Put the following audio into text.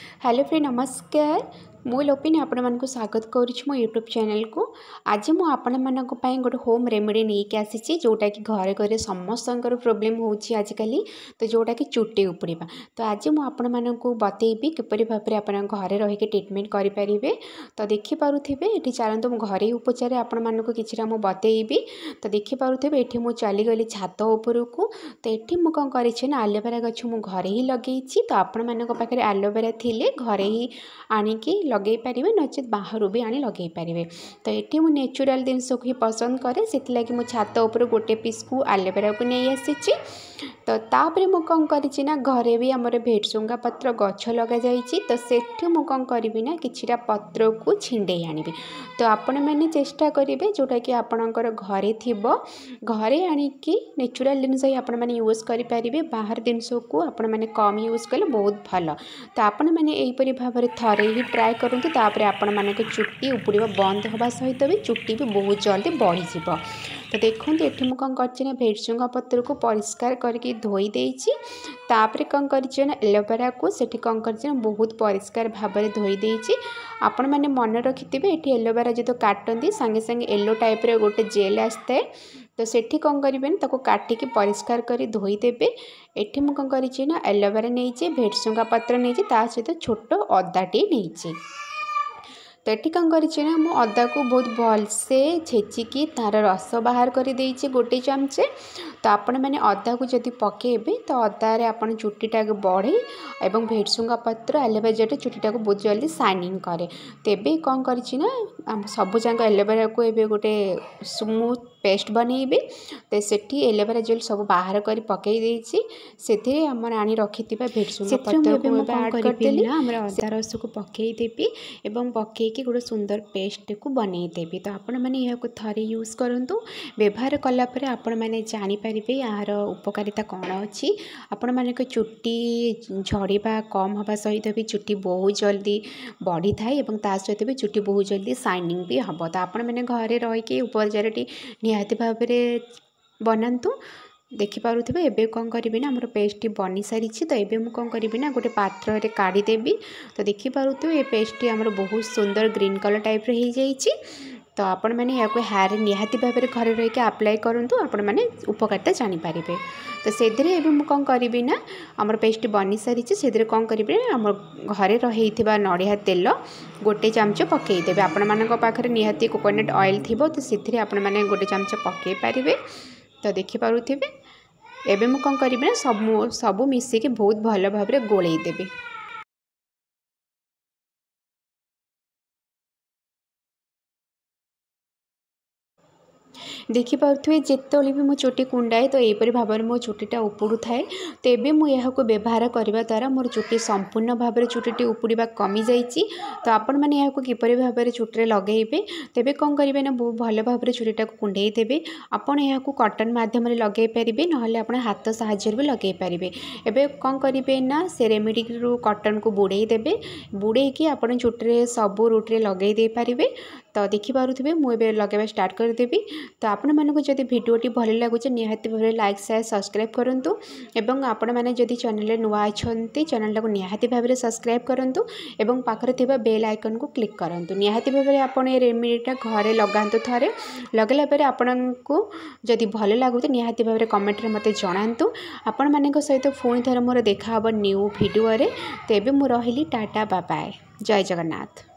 Hello friend नमस्कार मु लोपिनी आपण स्वागत करुच्ची मो यूट्यूब चैनल को। आज मुझे गोटे होम रेमेडी नहीं कि आसी जोटा कि घरे घरे समस्त प्रोब्लेम होची आजिकल तो जोटा कि चुट्टी उपड़ा। तो आज मुझे बतेबी किपरि भाव में घरे रहीकि ट्रिटमेंट करेंगे। तो देखिपे ये चलते मुझे घरे उपचार आपण कि बतेबी। तो देखिपे ये मुझे चलीगली छात उपरकू। तो ये मुझे कौन कर आलोवेरा गछ मुझे घरे ही लगे। तो आपण मानक आलोवेरा थिले घरे ही आनिकी लगे पारे नचेत बाहर भी आनी लगे पारे। तो ये मुझे नेचुरल जिनस को ही पसंद करे से लगी मुझे छात उपर गोटे पीस को आलोवेरा को नहीं आसी। तो तापर मुझे कौन करना घरे भी आमर भेटसुंगा पत्र गछ लग जाइए। तो सेठी मुझे कौन करी ना किछिटा पत्र को छिंडे आनी। तो आपण मैंने चेष्टा करेंगे जोटा कि आपणकर घरे थिब घरे आनिकी नेचुरल जिनस ही आपण मैंने यूज करेंगे। बाहर जिनस को आपण मैंने कम यूज कले बहुत भल। तो आपण मैंने यहीपरि भाव में थरे ही ट्राए करूँ। तापर आपण मानक चुट्टी उपड़ा बंद होगा सहित भी चुट्टी भी बहुत जल्दी बढ़ी जाव। तो देखो ये मुझे कौन कर भेटसुंगा पत्र को परिष्कार करके धोई देछि। तापर कौन कर एलोवेरा को सेठी कौन कर बहुत परिष्कार भाव में धोई देछि। आपण मैंने मन रखिथे ये एलोवेरा जो काटती सांगे सांगे येलो टाइप रे गोटे जेल आसता है। तो सेठी कौन करेंगे ताको काटिकी परिष्कार कर धोईदेवे। एठी मुझे कौन कर एलोवेरा नहीं भेटसुंगा पत्र नहीं ता सहित छोट अदाटे नहीं। तो ये कौन करना मु अदा को बहुत भलसे छेचिकी तार रस बाहर कर देछि गोटे चमचे। तो आपण मैंने अदा को जदि पकेबे तो अदारे आपण चुट्टीटा बढ़े और भेटसुंगा पत्र एलोवेरा जेट चुट्टीटा को बहुत जल्दी शाइनिंग करे। तेबे कौन करना सबू जाक एलोवेरा को एबे गोटे स्मूथ पेस्ट बनइबे। तो सेठी एलोवेरा जेल सब बाहर कर पकई देछि सेथिरे हमर आनी रखिथिबा भेटसुंगा पत्र को ऐड कर देली हमर अदा रस को पकई देबी एवं पकई कि गोटे सुंदर पेस्ट को बनई देबी। तो आपण मैंने यह थरे यूज करंतु व्यवहार कला परे आपण मैंने जानि परिबे यार उपकारिता कौन अच्छी। आपण मानक चुट्टी झड़ीबा कम हवा सहित भी चुट्टी बहुत जल्दी बढ़ी थाए एवं ता सहित भी चुट्टी बहुत जल्दी शाइनिंग भी हम। तो आपण मैंने घरे रहीकि उपचारटी निहाती भाव में बनातु। देखिपे एबे कौन करी ना आमर पेस्ट बनी सारी। तो ये मुझे कौन करी ना गोटे पात्र रे काढ़ीदेवी। तो देखिपे ये पेस्ट आमर बहुत सुंदर ग्रीन कलर टाइप रे हो जाइए। तो आपण मैंने या हेयर निहाती भाव में घरे रहीकि अप्लाई करूँ आपण मैंने उपकारिता जानीपारे। तो से मुझे कौन करी ना आमर पेस्ट बनी सारी से कौन करी आम घरे रही नड़िया तेल गोटे चमच पकईदेवे। आपण मानक पाखरे निहाती कोकोनट ऑयल थी तो से आपण मैंने गोटे चमच पकई पारे। तो देखिपे एबे मुझे कौन करी ना सबू मिसिकी बहुत भल भाव में गोलैदेवी। देखिपे जिते भी मो चुट्टी कुंडाए तो यहीपरि भाव में मो चुट्टीटा उपुड़ थाए। तो ये मुझे व्यवहार करने द्वारा मोर चुट्टी संपूर्ण भाव में चुट्टी उपुड़ा कमी जाइए। तो आपण मैंने यहाँ किपरि भाव में चुट्टी लगेबे तेबे कौन करेंगे ना बहुत भल भाव में चुट्टीटा कुंडे देवे। आपण यहाँ कटन माध्यम लगे पारे ना आप हाथ साहाय्य भी लगे पारे। एबे कौन करेंगे ना से रेमेडी रू कटन को बुड़े देवे बुड़े कि आपण चुट्टी सबू रूट्रे लगे दे पारे। तो देखिपे मुझे लगे स्टार्ट करदेवी। तो आपण मानक जदि भिडियोटी भल लगुच निहाती भाव में लाइक शेयर सब्सक्राइब करूँ एवं आपण मैंने जदि चैनल नुआ अच्छा चैनल को निहाती भाव में सब्सक्राइब करूँ एवं पाखरे थिबा बेल आइकन को क्लिक करूँ। निहाती भाव में आपण ये रेमेडीटा घरे लगातु थरे लगला पर आपण को जदि भल लगुच निहाती भाव में कमेंट में मते जणातु। आपण मानक सहित पुणी थरे मोर देखा न्यू भिडियो। तेबे मु रहिली टाटा बाय बाय जय जगन्नाथ।